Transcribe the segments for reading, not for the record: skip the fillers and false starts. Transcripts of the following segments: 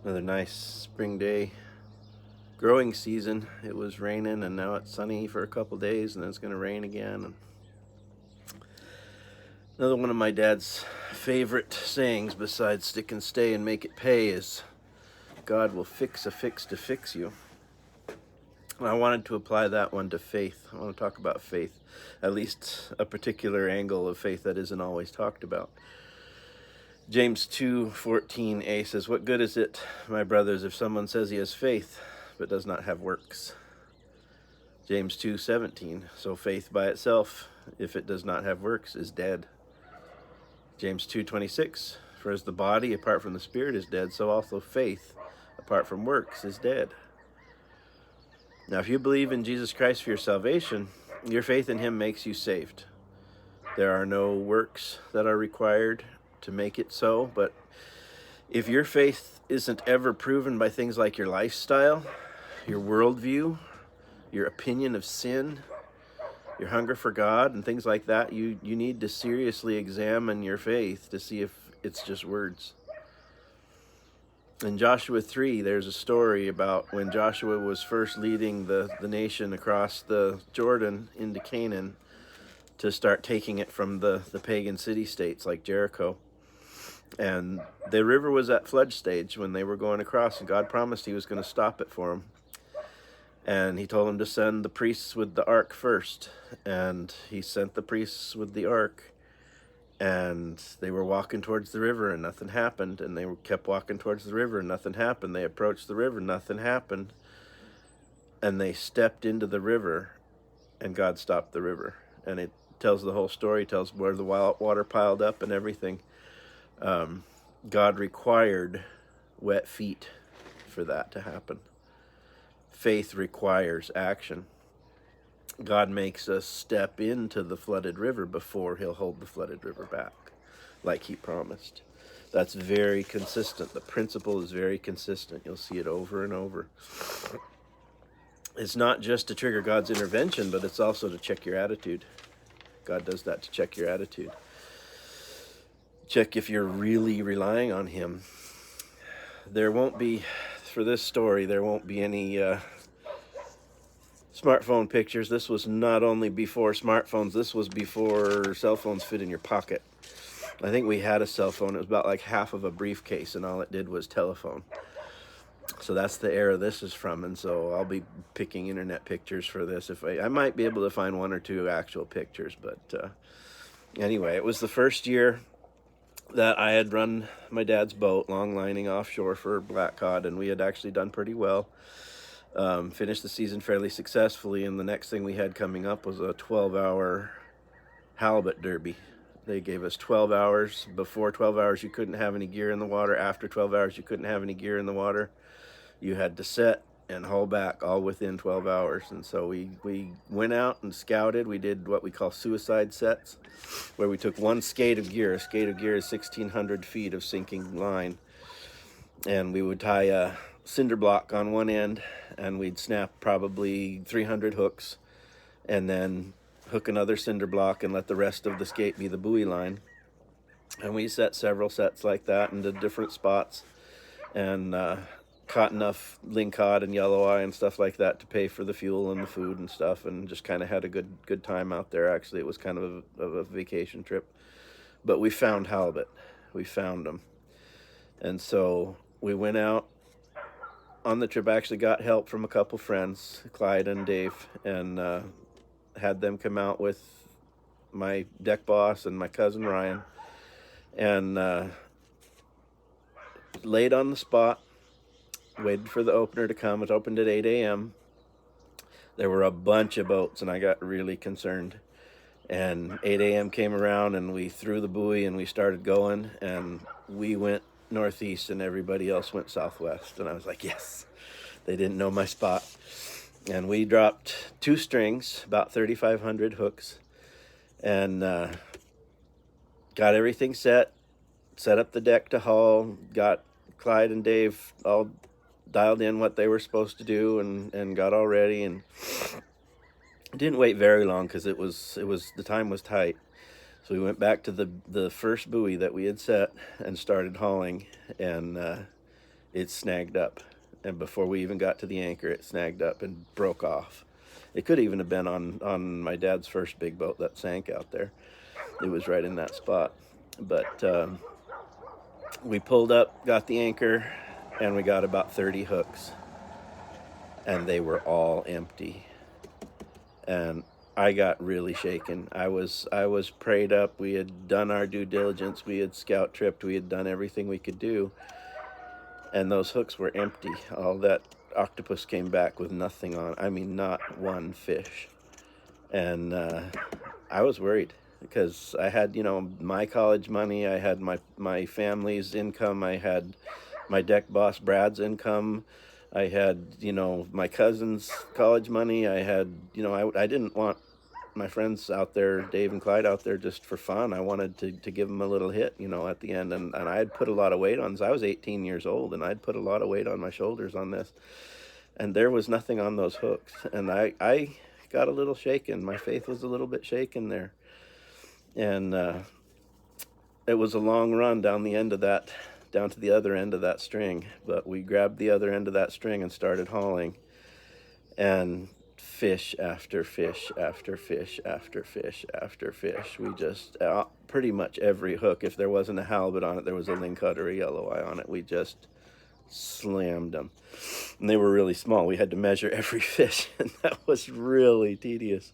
Another nice spring day, growing season. It was raining and now it's sunny for a couple days and then it's going to rain again. And another one of my dad's favorite sayings besides stick and stay and make it pay is God will fix a fix to fix you. And I wanted to apply that one to faith. I want to talk about faith, at least a particular angle of faith that isn't always talked about. James 2:14a says, "What good is it, my brothers, if someone says he has faith but does not have works?" James 2:17, "So faith by itself, if it does not have works, is dead." James 2:26, "For as the body apart from the spirit is dead, so also faith apart from works is dead." Now, if you believe in Jesus Christ for your salvation, your faith in him makes you saved. There are no works that are required to make it so, but if your faith isn't ever proven by things like your lifestyle, your worldview, your opinion of sin, your hunger for God, and things like that, you need to seriously examine your faith to see if it's just words. In Joshua 3, there's a story about when Joshua was first leading the nation across the Jordan into Canaan to start taking it from the pagan city-states like Jericho. And the river was at flood stage when they were going across, and God promised he was going to stop it for them. And he told them to send the priests with the ark first. And he sent the priests with the ark. And they were walking towards the river and nothing happened. And they kept walking towards the river and nothing happened. They approached the river, nothing happened. And they stepped into the river and God stopped the river. And it tells the whole story, tells where the water piled up and everything. God required wet feet for that to happen. Faith requires action. God makes us step into the flooded river before he'll hold the flooded river back, like he promised. That's very consistent. The principle is very consistent. You'll see it over and over. It's not just to trigger God's intervention, but it's also to check your attitude. God does that to check your attitude. Check if you're really relying on him. There won't be, for this story, there won't be any smartphone pictures. This was not only before smartphones, this was before cell phones fit in your pocket. I think we had a cell phone. It was about like half of a briefcase, and all it did was telephone. So that's the era this is from, and so I'll be picking internet pictures for this. If I might be able to find one or two actual pictures, but anyway, it was the first year that I had run my dad's boat, long lining offshore for black cod, and we had actually done pretty well. Finished the season fairly successfully, and the next thing we had coming up was a 12-hour halibut derby. They gave us 12 hours. Before 12 hours, you couldn't have any gear in the water. After 12 hours, you couldn't have any gear in the water. You had to set and haul back all within 12 hours. And so we went out and scouted. We did what we call suicide sets, where we took one skate of gear. A skate of gear is 1,600 feet of sinking line. And we would tie a cinder block on one end, and we'd snap probably 300 hooks, and then hook another cinder block and let the rest of the skate be the buoy line. And we set several sets like that into different spots, and caught enough lingcod and yellow eye and stuff like that to pay for the fuel and the food and stuff, and just kind of had a good time out there. Actually, it was kind of a vacation trip. But we found halibut. We found them. And so we went out on the trip. I actually got help from a couple friends, Clyde and Dave, and had them come out with my deck boss and my cousin Ryan, and laid on the spot, waited for the opener to come. It opened at 8 a.m. There were a bunch of boats, and I got really concerned. And 8 a.m. came around, and we threw the buoy, and we started going, and we went northeast, and everybody else went southwest. And I was like, yes, they didn't know my spot. And we dropped 2 strings, about 3,500 hooks, and got everything set up the deck to haul, got Clyde and Dave all dialed in what they were supposed to do, and got all ready, and didn't wait very long because it was the time was tight. So we went back to the first buoy that we had set and started hauling, and it snagged up. And before we even got to the anchor, it snagged up and broke off. It could even have been on my dad's first big boat that sank out there. It was right in that spot. But we pulled up, got the anchor, and we got about 30 hooks. And they were all empty. And I got really shaken. I was prayed up. We had done our due diligence. We had scout tripped. We had done everything we could do. And those hooks were empty. All that octopus came back with nothing on. I mean, not one fish. And I was worried because I had, my college money. I had my family's income. I had my deck boss Brad's income. I had, my cousin's college money. I had, I didn't want my friends out there, Dave and Clyde out there just for fun. I wanted to give them a little hit, at the end. And I had put a lot of weight on this. I was 18 years old and I'd put a lot of weight on my shoulders on this. And there was nothing on those hooks. And I got a little shaken. My faith was a little bit shaken there. And it was a long run down to the other end of that string. But we grabbed the other end of that string and started hauling. And fish after fish after fish after fish after fish. We just, pretty much every hook, if there wasn't a halibut on it, there was a lingcod or a yellow eye on it. We just slammed them. And they were really small. We had to measure every fish, and that was really tedious.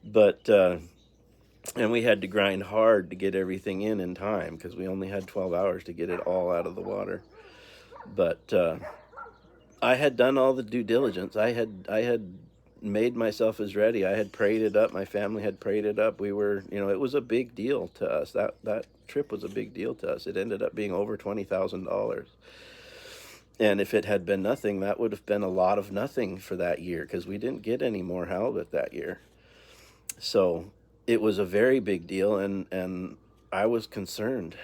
But, and we had to grind hard to get everything in time because we only had 12 hours to get it all out of the water. But I had done all the due diligence. I had made myself as ready. I had prayed it up. My family had prayed it up. We were, it was a big deal to us. That trip was a big deal to us. It ended up being over $20,000. And if it had been nothing, that would have been a lot of nothing for that year because we didn't get any more halibut that year. So it was a very big deal, and I was concerned.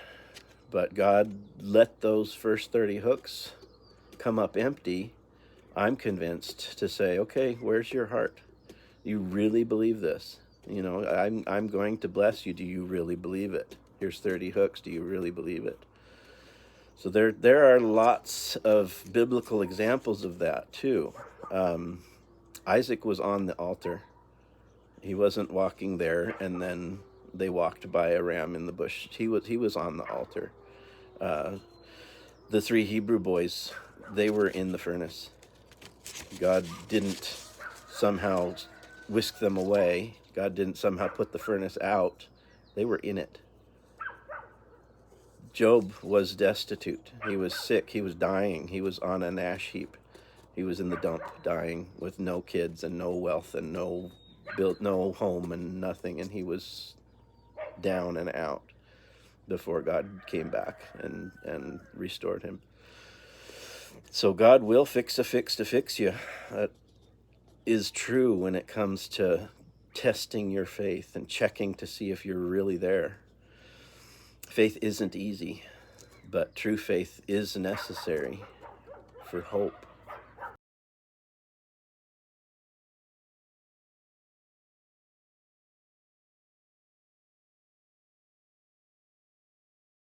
But God let those first 30 hooks come up empty, I'm convinced, to say, okay, where's your heart? You really believe this? I'm going to bless you. Do you really believe it? Here's 30 hooks. Do you really believe it? So there are lots of biblical examples of that too. Isaac was on the altar. He wasn't walking there and then they walked by a ram in the bush. He was on the altar. The 3 Hebrew boys, they were in the furnace. God didn't somehow whisk them away. God didn't somehow put the furnace out. They were in it. Job was destitute. He was sick. He was dying. He was on an ash heap. He was in the dump, dying with no kids and no wealth and no home and nothing. And he was down and out before God came back and restored him. So God will fix a fix to fix you. That is true when it comes to testing your faith and checking to see if you're really there. Faith isn't easy, but true faith is necessary for hope.